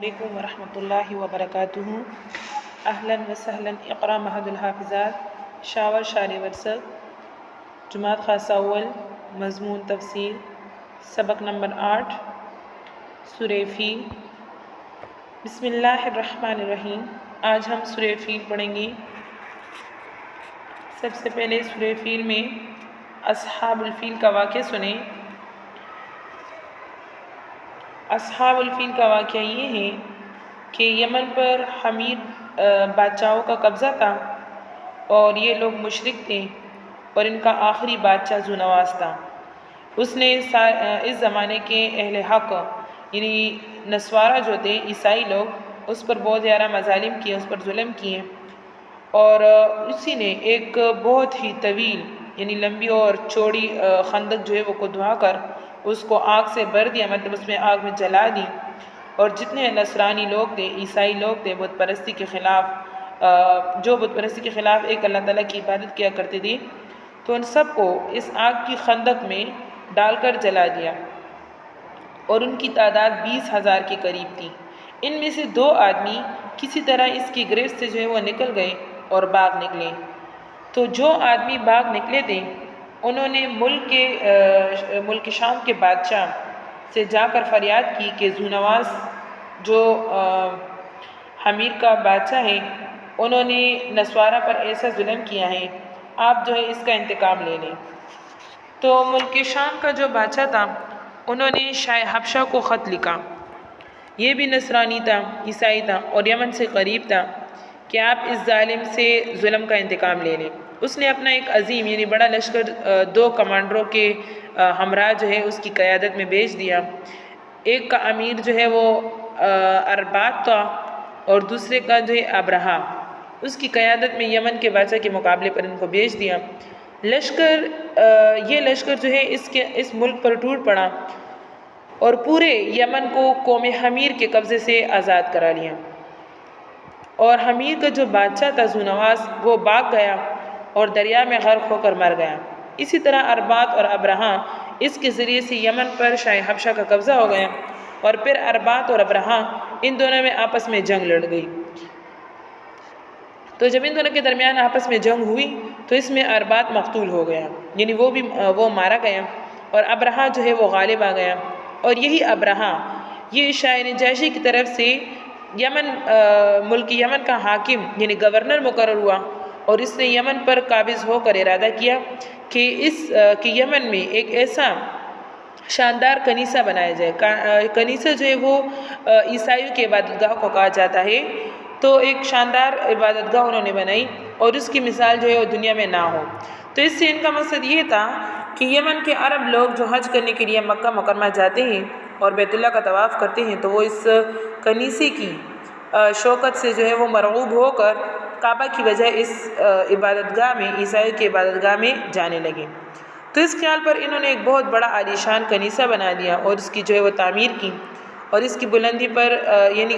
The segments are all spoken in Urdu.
علیکم ورحمۃ اللہ وبرکاتہ۔ اہلا وسہلا اقرا مہد الحافظات شاور شار ورثت جماعت خاصہ اول مضمون تفسیر سبق نمبر 8 سورہ فیل۔ بسم اللہ الرحمن الرحیم۔ آج ہم سورہ فیل پڑھیں گے۔ سب سے پہلے سورہ فیل میں اصحاب الفیل کا واقعہ سنیں۔ اصحاب الفیل کا واقعہ یہ ہے کہ یمن پر حمیر بادشاہوں کا قبضہ تھا اور یہ لوگ مشرک تھے اور ان کا آخری بادشاہ ذونواس تھا۔ اس نے اس زمانے کے اہل حق یعنی نسوارہ جو تھے عیسائی لوگ اس پر بہت زیادہ مظالم کیے، اس پر ظلم کیے، اور اسی نے ایک بہت ہی طویل یعنی لمبی اور چوڑی خندق جو ہے وہ کھدوا کر اس کو آگ سے بھر دیا، مطلب اس میں آگ میں جلا دی، اور جتنے نصرانی لوگ تھے، عیسائی لوگ تھے، بت پرستی کے خلاف جو بت پرستی کے خلاف ایک اللہ تعالیٰ کی عبادت کیا کرتے تھے، تو ان سب کو اس آگ کی خندق میں ڈال کر جلا دیا، اور ان کی تعداد 20,000 کے قریب تھی۔ ان میں سے 2 آدمی کسی طرح اس کی گرفت سے جو ہے وہ نکل گئے اور باغ نکلے۔ تو جو آدمی باغ نکلے تھے انہوں نے ملک شام کے بادشاہ سے جا کر فریاد کی کہ ذونواس جو حمیر کا بادشاہ ہے، انہوں نے نسوارہ پر ایسا ظلم کیا ہے، آپ جو ہے اس کا انتقام لے لیں۔ تو ملک شام کا جو بادشاہ تھا انہوں نے شاہ حبشہ کو خط لکھا، یہ بھی نصرانی تھا، عیسائی تھا اور یمن سے قریب تھا، کہ آپ اس ظالم سے ظلم کا انتقام لے لیں۔ اس نے اپنا ایک عظیم یعنی بڑا لشکر 2 کمانڈروں کے ہمراہ جو ہے اس کی قیادت میں بھیج دیا۔ ایک کا امیر جو ہے وہ اربات تھا اور دوسرے کا جو ہے ابرہا، اس کی قیادت میں یمن کے بادشاہ کے مقابلے پر ان کو بھیج دیا۔ یہ لشکر جو ہے اس ملک پر ٹوٹ پڑا اور پورے یمن کو قوم حمیر کے قبضے سے آزاد کرا لیا، اور حمیر کا جو بادشاہ تھا ذونواس وہ بھاگ گیا اور دریا میں غرق ہو کر مر گیا۔ اسی طرح اربات اور ابرہا اس کے ذریعے سے یمن پر شاہ حبشہ کا قبضہ ہو گیا، اور پھر اربات اور ابرہا ان دونوں میں آپس میں جنگ لڑ گئی۔ تو جب ان دونوں کے درمیان آپس میں جنگ ہوئی تو اس میں اربات مقتول ہو گیا، یعنی وہ مارا گیا، اور ابرہا جو ہے وہ غالب آ گیا۔ اور یہی ابرہا یہ شاہ نجاشی کی طرف سے ملک یمن کا حاکم یعنی گورنر مقرر ہوا، اور اس نے یمن پر قابض ہو کر ارادہ کیا کہ یمن میں ایک ایسا شاندار کنیسہ بنایا جائے۔ کنیسہ جو ہے وہ عیسائیوں کی عبادت گاہ کو کہا جاتا ہے، تو ایک شاندار عبادت گاہ انہوں نے بنائی، اور اس کی مثال جو ہے وہ دنیا میں نہ ہو۔ تو اس سے ان کا مقصد یہ تھا کہ یمن کے عرب لوگ جو حج کرنے کے لیے مکہ مکرمہ جاتے ہیں اور بیت اللہ کا طواف کرتے ہیں، تو وہ اس کنیسے کی شوکت سے جو ہے وہ مرعوب ہو کر کعبہ کی بجائے اس عبادت گاہ میں، عیسائیوں کی عبادت گاہ میں جانے لگے۔ تو اس خیال پر انہوں نے ایک بہت بڑا عالیشان کنیسہ بنا دیا اور اس کی جو ہے وہ تعمیر کی، اور اس کی بلندی پر یعنی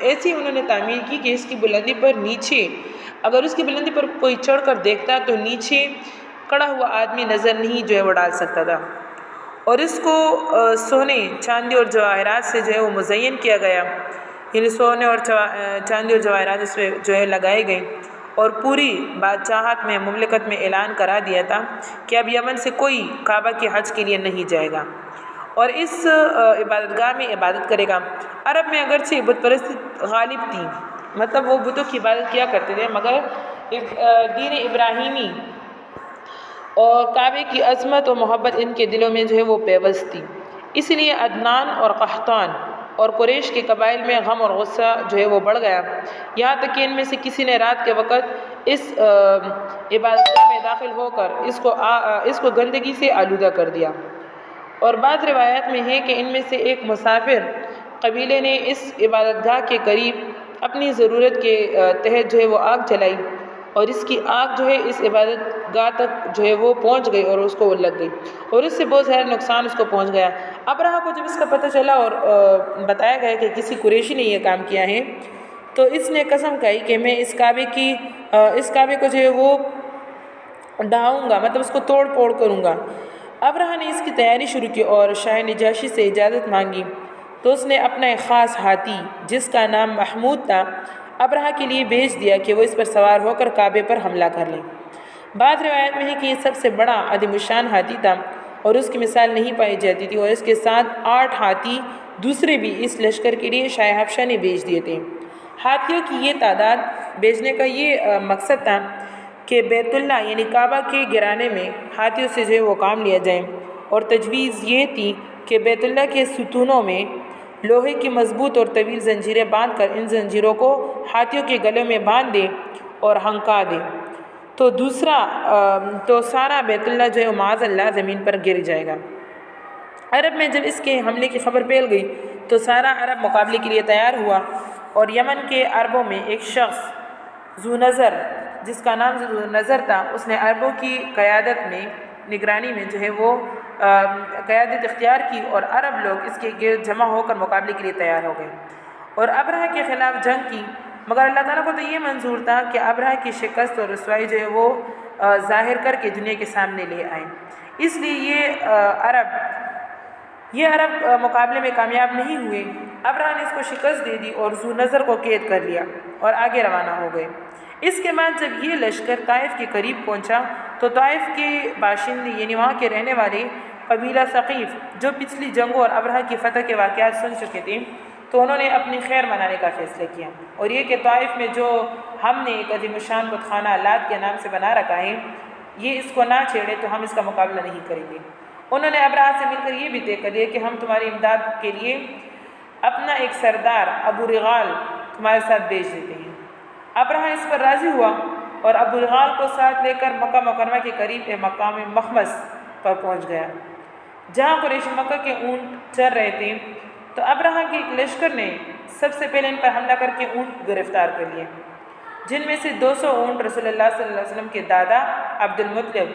ایسی انہوں نے تعمیر کی کہ اس کی بلندی پر نیچے اگر اس کی بلندی پر کوئی چڑھ کر دیکھتا تو نیچے کھڑا ہوا آدمی نظر نہیں جو ہے وہ ڈال سکتا تھا، اور اس کو سونے چاندی اور جواہرات سے جو ہے وہ مزین کیا گیا، یعنی سونے اور چاندی اور جواہرات اس میں جو ہے لگائے گئے، اور پوری بادشاہت میں مملکت میں اعلان کرا دیا تھا کہ اب یمن سے کوئی کعبہ کے حج کے لیے نہیں جائے گا اور اس عبادت گاہ میں عبادت کرے گا۔ عرب میں اگرچہ بت پرستی غالب تھی، مطلب وہ بتوں کی عبادت کیا کرتے تھے، مگر دین ابراہیمی اور کعبے کی عظمت و محبت ان کے دلوں میں جو ہے وہ پیوست تھی۔ اس لیے عدنان اور قحطان اور قریش کے قبائل میں غم اور غصہ جو ہے وہ بڑھ گیا، یہاں تک کہ ان میں سے کسی نے رات کے وقت اس عبادت گاہ میں داخل ہو کر اس کو گندگی سے آلودہ کر دیا، اور بعض روایات میں ہے کہ ان میں سے ایک مسافر قبیلے نے اس عبادت گاہ کے قریب اپنی ضرورت کے تحت جو ہے وہ آگ جلائی، اور اس کی آگ جو ہے اس عبادت گاہ تک جو ہے وہ پہنچ گئی اور اس کو وہ لگ گئی، اور اس سے بہت زیادہ نقصان اس کو پہنچ گیا۔ ابرہا کو جب اس کا پتہ چلا اور بتایا گیا کہ کسی قریشی نے یہ کام کیا ہے، تو اس نے قسم کھائی کہ میں اس کعبے کو جو ہے وہ ڈھاؤں گا، مطلب اس کو توڑ پھوڑ کروں گا۔ ابرہا نے اس کی تیاری شروع کی اور شاہ نجاشی سے اجازت مانگی تو اس نے اپنا ایک خاص ہاتھی جس کا نام محمود تھا ابرہہ کے لیے بھیج دیا کہ وہ اس پر سوار ہو کر کعبے پر حملہ کر لیں۔ بعض روایت میں ہے کہ یہ سب سے بڑا عظیم الشان ہاتھی تھا اور اس کی مثال نہیں پائی جاتی تھی، اور اس کے ساتھ 8 ہاتھی دوسرے بھی اس لشکر کے لیے شاہ حبشہ نے بھیج دیے تھے۔ ہاتھیوں کی یہ تعداد بھیجنے کا یہ مقصد تھا کہ بیت اللہ یعنی کعبہ کے گرانے میں ہاتھیوں سے جو ہے وہ کام لیا جائے، اور تجویز یہ تھی کہ بیت اللہ کے ستونوں میں لوہے کی مضبوط اور طویل زنجیریں باندھ کر ان زنجیروں کو ہاتھیوں کے گلوں میں باندھ دے اور ہنکا دے، تو سارا بیت اللہ جو ہے معاذ اللہ زمین پر گر جائے گا۔ عرب میں جب اس کے حملے کی خبر پھیل گئی تو سارا عرب مقابلے کے لیے تیار ہوا، اور یمن کے عربوں میں ایک شخص ذو نظر جس کا نام ذو نظر تھا، اس نے عربوں کی قیادت میں نگرانی میں جو ہے وہ قیادت اختیار کی، اور عرب لوگ اس کے گرد جمع ہو کر مقابلے کے لیے تیار ہو گئے اور ابرہہ کے خلاف جنگ کی، مگر اللہ تعالیٰ کو تو یہ منظور تھا کہ ابرہہ کی شکست اور رسوائی جو ہے وہ ظاہر کر کے دنیا کے سامنے لے آئیں۔ اس لیے یہ عرب مقابلے میں کامیاب نہیں ہوئے۔ ابرہہ نے اس کو شکست دے دی اور ذو نظر کو قید کر لیا اور آگے روانہ ہو گئے۔ اس کے بعد جب یہ لشکر طائف کے قریب پہنچا تو طائف کے باشندے یعنی وہاں کے رہنے والے قبیلہ ثقیف جو پچھلی جنگوں اور ابرہہ کی فتح کے واقعات سن چکے تھے، تو انہوں نے اپنی خیر منانے کا فیصلہ کیا، اور یہ کہ طائف میں جو ہم نے ایک عظیم الشان بت خانہ لات کے نام سے بنا رکھا ہے، یہ اس کو نہ چھیڑے تو ہم اس کا مقابلہ نہیں کریں گے۔ انہوں نے ابرہہ سے مل کر یہ بھی طے کر لیا کہ ہم تمہاری امداد کے لیے اپنا ایک سردار ابو رغال تمہارے ساتھ بھیج دیتے ہیں۔ ابرہہ اس پر راضی ہوا اور ابو رغال کو ساتھ لے کر مکہ مکرمہ کے قریب مقام مخمس پر پہنچ گیا، جہاں قریش مکہ کے اونٹ چر رہے تھے۔ تو ابرہہ کے ایک لشکر نے سب سے پہلے ان پر حملہ کر کے اونٹ گرفتار کر لیے، جن میں سے 200 اونٹ رسول اللہ صلی اللہ علیہ وسلم کے دادا عبد المطلب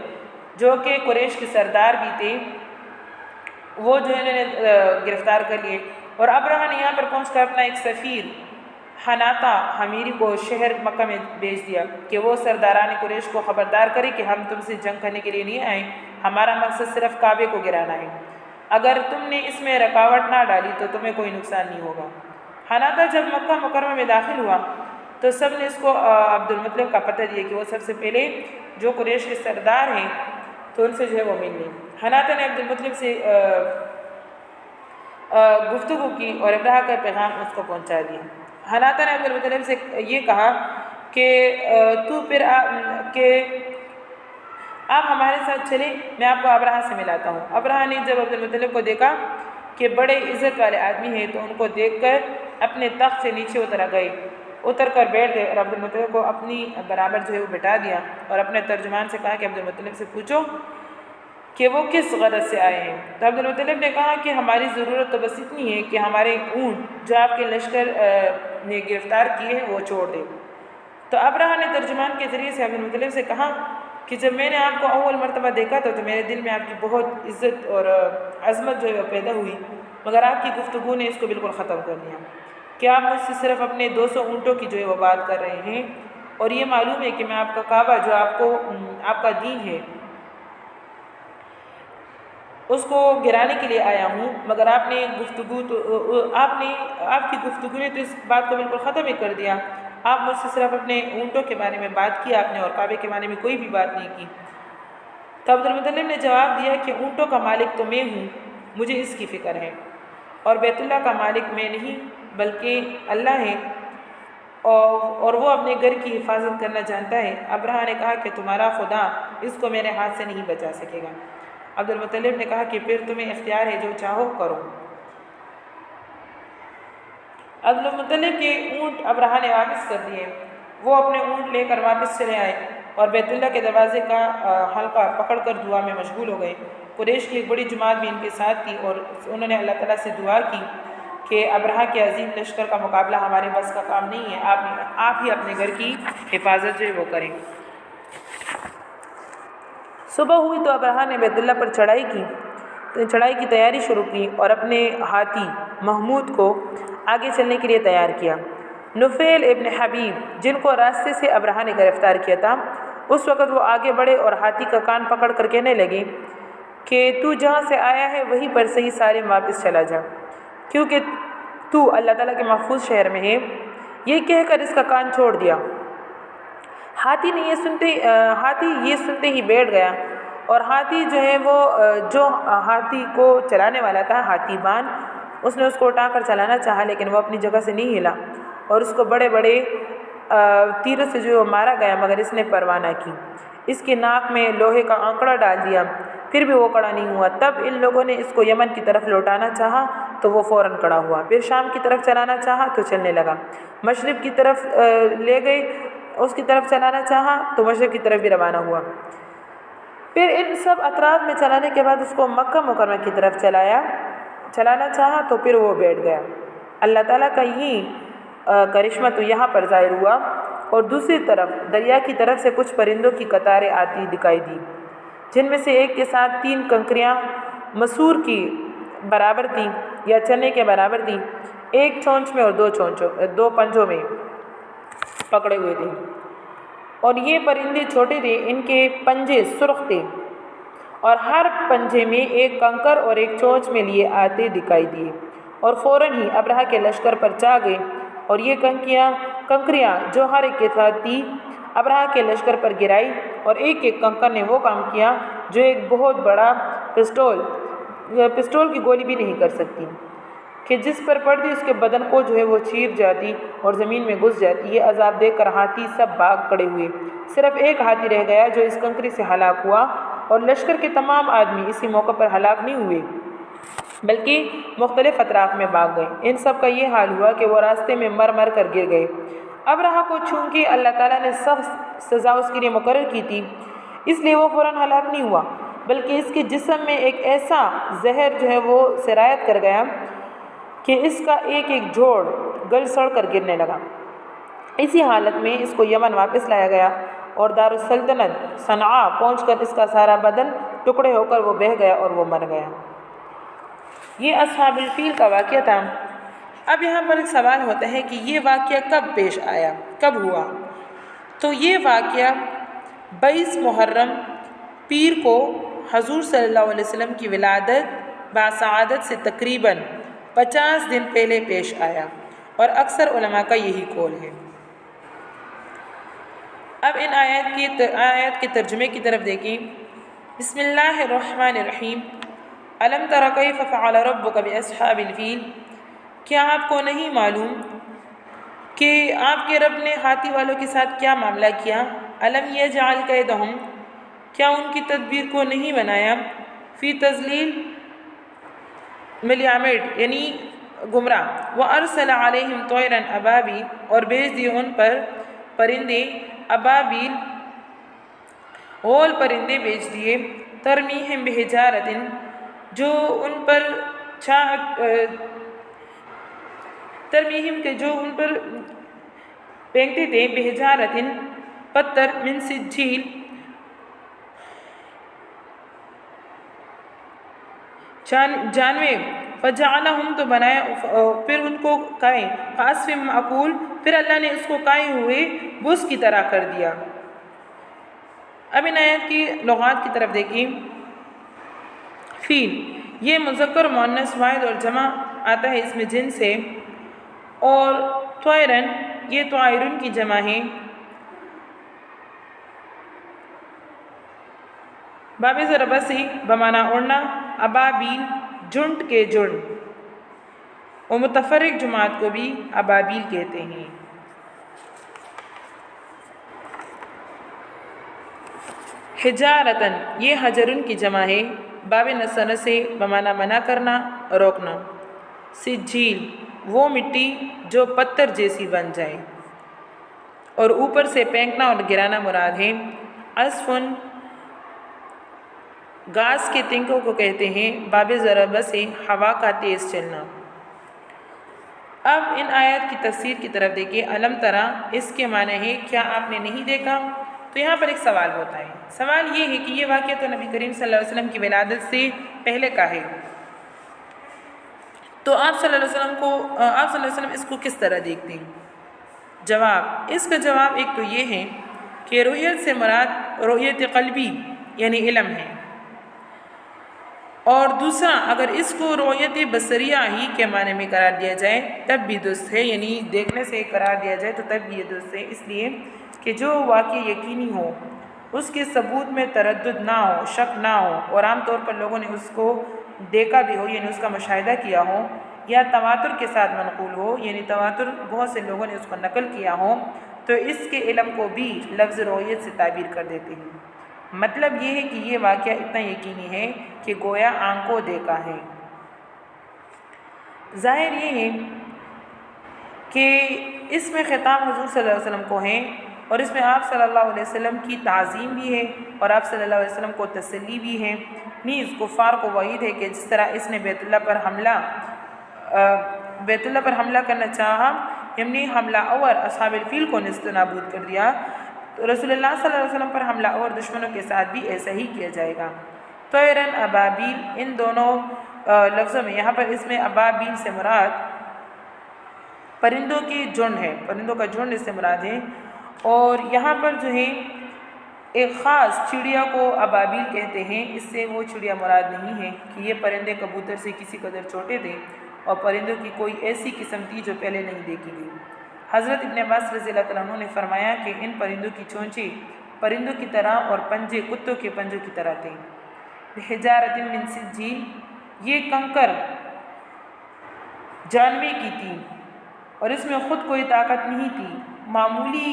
جو کہ قریش کے سردار بھی تھے، وہ جو انہوں نے گرفتار کر لیے، اور ابرہہ نے یہاں پر پہنچ کر اپنا ایک سفیر حناطہ حمیری کو شہر مکہ میں بھیج دیا کہ وہ سرداران قریش کو خبردار کرے کہ ہم تم سے جنگ کرنے کے لیے نہیں آئے، ہمارا مقصد صرف کعبے کو گرانا ہے، اگر تم نے اس میں رکاوٹ نہ ڈالی تو تمہیں کوئی نقصان نہیں ہوگا۔ حناطہ جب مکہ مکرمہ میں داخل ہوا تو سب نے اس کو عبد المطلب کا پتہ دیا کہ وہ سب سے پہلے جو قریش کے سردار ہیں تو ان سے جو ہے وہ مل لیں۔ حناطہ نے عبد المطلب سے گفتگو کی اور ابرہہ کا پیغام اس کو پہنچا دیا۔ حناطہ نے عبد المطلب سے یہ کہا کہ آپ ہمارے ساتھ چلیں، میں آپ کو ابرہہ سے ملاتا ہوں۔ ابرہہ نے جب عبد المطلب کو دیکھا کہ بڑے عزت والے آدمی ہیں تو ان کو دیکھ کر اپنے تخت سے نیچے اتر کر بیٹھ گئے اور عبد المطلب کو اپنی برابر جو ہے وہ بٹھا دیا، اور اپنے ترجمان سے کہا کہ عبد المطلب سے پوچھو کہ وہ کس غرض سے آئے ہیں۔ تو عبد المطلب نے کہا کہ ہماری ضرورت تو بس اتنی ہے کہ ہمارے اونٹ جو آپ کے لشکر نے گرفتار کیے ہیں وہ چھوڑ دیں۔ تو ابرہہ نے ترجمان کے ذریعے سے عبد المطلب سے کہا کہ جب میں نے آپ کو اول مرتبہ دیکھا تو میرے دل میں آپ کی بہت عزت اور عظمت جو ہے وہ پیدا ہوئی، مگر آپ کی گفتگو نے اس کو بالکل ختم کر دیا۔ کیا آپ مجھ سے صرف اپنے 200 اونٹوں کی جو ہے وہ بات کر رہے ہیں؟ اور یہ معلوم ہے کہ میں آپ کا کعبہ جو آپ کا دین ہے اس کو گرانے کے لیے آیا ہوں، مگر آپ کی گفتگو نے تو اس بات کو بالکل ختم ہی کر دیا۔ آپ مجھ سے صرف اپنے اونٹوں کے بارے میں بات کی آپ نے، اور کعبے کے بارے میں کوئی بھی بات نہیں کی۔ تو عبد المطلب نے جواب دیا کہ اونٹوں کا مالک تو میں ہوں، مجھے اس کی فکر ہے، اور بیت اللہ کا مالک میں نہیں بلکہ اللہ ہے، اور وہ اپنے گھر کی حفاظت کرنا جانتا ہے۔ ابرہہ نے کہا کہ تمہارا خدا اس کو میرے ہاتھ سے نہیں بچا سکے گا۔ عبد المطلب نے کہا کہ پھر تمہیں اختیار ہے، جو چاہو کرو۔ عبد المطلب کے اونٹ ابرہہ نے واپس کر دیے، وہ اپنے اونٹ لے کر واپس چلے آئے اور بیت اللہ کے دروازے کا حلقہ پکڑ کر دعا میں مشغول ہو گئے۔ قریش کی ایک بڑی جماعت بھی ان کے ساتھ تھی، اور انہوں نے اللہ تعالیٰ سے دعا کی کہ ابرہہ کے عظیم لشکر کا مقابلہ ہمارے بس کا کام نہیں ہے، آپ ہی اپنے گھر کی حفاظت جو ہے وہ کریں۔ صبح ہوئی تو ابرہہ نے بیت اللہ پر چڑھائی کی تیاری شروع کی اور اپنے ہاتھی محمود کو آگے چلنے کے لیے تیار کیا۔ نفیل ابن حبیب جن کو راستے سے ابرہہ نے گرفتار کیا تھا، اس وقت وہ آگے بڑھے اور ہاتھی کا کان پکڑ کر کہنے لگے کہ تو جہاں سے آیا ہے وہیں پر سے ہی سالم واپس چلا جا۔ کیونکہ تو اللہ تعالیٰ کے محفوظ شہر میں ہے۔ یہ کہہ کر اس کا کان چھوڑ دیا۔ ہاتھی یہ سنتے ہی بیٹھ گیا، اور ہاتھی جو ہے وہ جو ہاتھی کو چلانے والا تھا، ہاتھی بان، اس نے اس کو اٹھا کر چلانا چاہا، لیکن وہ اپنی جگہ سے نہیں ہلا، اور اس کو بڑے بڑے تیروں سے جو مارا گیا، مگر اس نے پرواہ نہ کی۔ اس کے ناک میں لوہے کا آنکڑا ڈال دیا، پھر بھی وہ کڑا نہیں ہوا۔ تب ان لوگوں نے اس کو یمن کی طرف لوٹانا چاہا تو وہ فوراً کڑا ہوا، پھر شام کی طرف چلانا چاہا تو چلنے لگا، مشرق کی طرف لے گئے، اس کی طرف چلانا چاہا تو مشرق کی طرف بھی روانہ ہوا۔ پھر ان سب اطراف میں چلانے کے بعد اس کو مکہ مکرمہ کی طرف چلانا چاہا تو پھر وہ بیٹھ گیا۔ اللہ تعالیٰ کا یہ کرشمہ تو یہاں پر ظاہر ہوا، اور دوسری طرف دریا کی طرف سے کچھ پرندوں کی قطاریں آتی دکھائی دی، جن میں سے ایک کے ساتھ 3 کنکریاں مسور کی برابر تھیں یا چنے کے برابر تھیں، ایک چونچ میں اور 2 پنجوں میں پکڑے ہوئے تھے، اور یہ پرندے چھوٹے تھے، ان کے پنجے سرخ تھے، اور ہر پنجے میں ایک کنکر اور ایک چونچ میں لیے آتے دکھائی دیے، اور فوراً ہی ابرہہ کے لشکر پر چا گئے، اور یہ کنکریاں جو ہر ایک کے ساتھ تھی ابرہہ کے لشکر پر گرائی، اور ایک ایک کنکر نے وہ کام کیا جو ایک بہت بڑا پسٹول کی گولی بھی نہیں کر سکتی، کہ جس پر پڑتی اس کے بدن کو جو ہے وہ چیر جاتی اور زمین میں گھس جاتی۔ یہ عذاب دیکھ کر ہاتھی سب بھاگ کھڑے ہوئے، صرف ایک ہاتھی رہ گیا جو اس کنکری سے ہلاک ہوا، اور لشکر کے تمام آدمی اسی موقع پر ہلاک نہیں ہوئے بلکہ مختلف اطراف میں بھاگ گئے۔ ان سب کا یہ حال ہوا کہ وہ راستے میں مر کر گر گئے۔ ابرہہ کو چونکہ اللہ تعالیٰ نے سخت سزا اس کے لیے مقرر کی تھی، اس لیے وہ فوراً ہلاک نہیں ہوا، بلکہ اس کے جسم میں ایک ایسا زہر جو ہے وہ سرایت کر گیا کہ اس کا ایک ایک جوڑ گل سڑ کر گرنے لگا۔ اسی حالت میں اس کو یمن واپس لایا گیا، اور دارالسلطنت صنعاء پہنچ کر اس کا سارا بدن ٹکڑے ہو کر وہ بہہ گیا اور وہ مر گیا۔ یہ اصحاب الفیل کا واقعہ تھا۔ اب یہاں پر ایک سوال ہوتا ہے کہ یہ واقعہ کب پیش آیا، کب ہوا؟ تو یہ واقعہ 22 محرم پیر کو حضور صلی اللہ علیہ وسلم کی ولادت باسعادت سے تقریباً 50 دن پہلے پیش آیا، اور اکثر علماء کا یہی قول ہے۔ اب ان آیات کے ترجمے کی طرف دیکھیں۔ بسم اللہ الرحمن الرحیم۔ الم تر کیف فعل ربک باصحاب الفیل۔ کیا آپ کو نہیں معلوم کہ آپ کے رب نے ہاتھی والوں کے ساتھ کیا معاملہ کیا؟ الم یجعل کیدہم، کیا ان کی تدبیر کو نہیں بنایا؟ فی تضلیل، ملیامڈ یعنی گمراہ، وارسل علیہم طیرا ابابیل، اور بھیج دیے ان پر پرندے ابابیل، غول پرندے بھیج دیے، ترمیہم بحجارۃ، جو ان پر پھینکتے تھے، بحجارۃ پتھر، من سجیل جانوے، فجعلہم تو بنایا، پھر ان کو کائے، فعصف معقول، پھر اللہ نے اس کو کائے ہوئے بز کی طرح کر دیا۔ اب ان آیات کی لغات کی طرف دیکھیں۔ فیل یہ مذکر مؤنث واحد اور جمع آتا ہے اس میں جنس ہے، اور طائرن یہ طائرن کی جمع ہے۔ باب ضرب سے بمعنی اڑنا، ابابیل جھنڈ کے جھنڈ، اور متفرق جماعت کو بھی ابابیل کہتے ہیں۔ حجارتن یہ حجرن کی جمع ہے، باب نصر سے بمعنی منع کرنا، روکنا۔ سجیل وہ مٹی جو پتھر جیسی بن جائے، اور اوپر سے پھینکنا اور گرانا مراد ہے۔ عصفن گھاس کے تنکوں کو کہتے ہیں، باب ضرب سے ہوا کا تیز چلنا۔ اب ان آیات کی تفسیر کی طرف دیکھیں۔ علم ترا اس کے معنی ہے کیا آپ نے نہیں دیکھا؟ تو یہاں پر ایک سوال ہوتا ہے۔ سوال یہ ہے کہ یہ واقعہ تو نبی کریم صلی اللہ علیہ وسلم کی ولادت سے پہلے کا ہے، تو آپ صلی اللہ علیہ وسلم اس کو کس طرح دیکھتے ہیں؟ جواب، اس کا جواب ایک تو یہ ہے کہ رؤیت سے مراد رؤیت قلبی یعنی علم ہے، اور دوسرا اگر اس کو رؤیت بصریہ ہی کے معنی میں قرار دیا جائے تب بھی درست ہے، یعنی دیکھنے سے قرار دیا جائے تو تب بھی یہ درست ہے، اس لیے کہ جو واقع یقینی ہو اس کے ثبوت میں تردد نہ ہو، شک نہ ہو، اور عام طور پر لوگوں نے اس کو دیکھا بھی ہو، یعنی اس کا مشاہدہ کیا ہو، یا تواتر کے ساتھ منقول ہو، یعنی تواتر بہت سے لوگوں نے اس کو نقل کیا ہو، تو اس کے علم کو بھی لفظ رؤیت سے تعبیر کر دیتے ہیں۔ مطلب یہ ہے کہ یہ واقعہ اتنا یقینی ہے کہ گویا آنکھ کو دیکھا ہے۔ ظاہر یہ ہے کہ اس میں خطاب حضور صلی اللہ علیہ وسلم کو ہے، اور اس میں آپ صلی اللہ علیہ وسلم کی تعظیم بھی ہے، اور آپ صلی اللہ علیہ وسلم کو تسلی بھی ہے، نیز کفار کو وعید ہے کہ جس طرح اس نے بیت اللہ پر حملہ کرنا چاہا، یعنی حملہ اور اصحاب الفیل کو نیست و نابود کر دیا، تو رسول اللہ صلی اللہ علیہ وسلم پر حملہ اور دشمنوں کے ساتھ بھی ایسا ہی کیا جائے گا۔ طیرن ابابیل، ان دونوں لفظوں میں یہاں پر اس میں ابابیل سے مراد پرندوں کی جھنڈ ہے، پرندوں کا جھنڈ اس سے مراد ہے، اور یہاں پر جو ہے ایک خاص چڑیا کو ابابیل کہتے ہیں، اس سے وہ چڑیا مراد نہیں ہے کہ یہ پرندے کبوتر سے کسی قدر چھوٹے تھے اور پرندوں کی کوئی ایسی قسم تھی جو پہلے نہیں دیکھی گئی۔ حضرت ابن عباس رضی اللہ عنہ نے فرمایا کہ ان پرندوں کی چونچیں پرندوں کی طرح اور پنجے کتوں کے پنجوں کی طرح تھے۔ بحجارۃ من سجیل، یہ کنکر جانوے کی تھی اور اس میں خود کوئی طاقت نہیں تھی، معمولی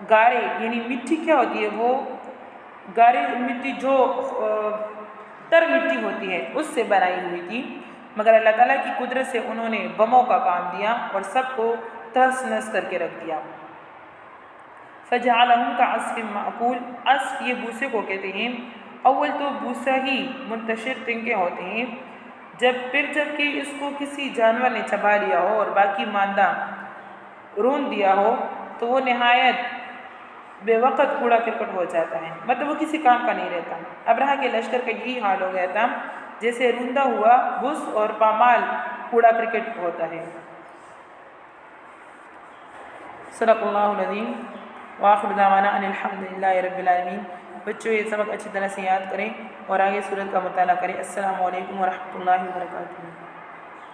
گارے، یعنی مٹی کیا ہوتی ہے، وہ گارے مٹی جو تر مٹی ہوتی ہے اس سے بنائی ہوئی تھی، مگر اللہ تعالیٰ کی قدرت سے انہوں نے بموں کا کام دیا اور سب کو تہس نہس کر کے رکھ دیا۔ فجعلہم کعصف مأکول، عصف یہ بوسے کو کہتے ہیں، اول تو بوسہ ہی منتشر تنکے ہوتے ہیں، جب کہ اس کو کسی جانور نے چبا لیا ہو اور باقی ماندہ رون دیا ہو تو وہ نہایت بے وقت کوڑا کرکٹ ہو جاتا ہے، مطلب وہ کسی کام کا نہیں رہتا۔ ابرہہ کے لشکر کا یہی حال ہو گیا تھا، جیسے روندا ہوا بس اور پامال کوڑا کرکٹ ہوتا ہے۔ صدق اللہ العظیم وآخر دعوانا ان الحمدللہ رب العالمین۔ بچوں یہ سبق اچھی طرح سے یاد کریں اور آگے سورت کا مطالعہ کریں۔ السلام علیکم ورحمۃ اللہ وبرکاتہ۔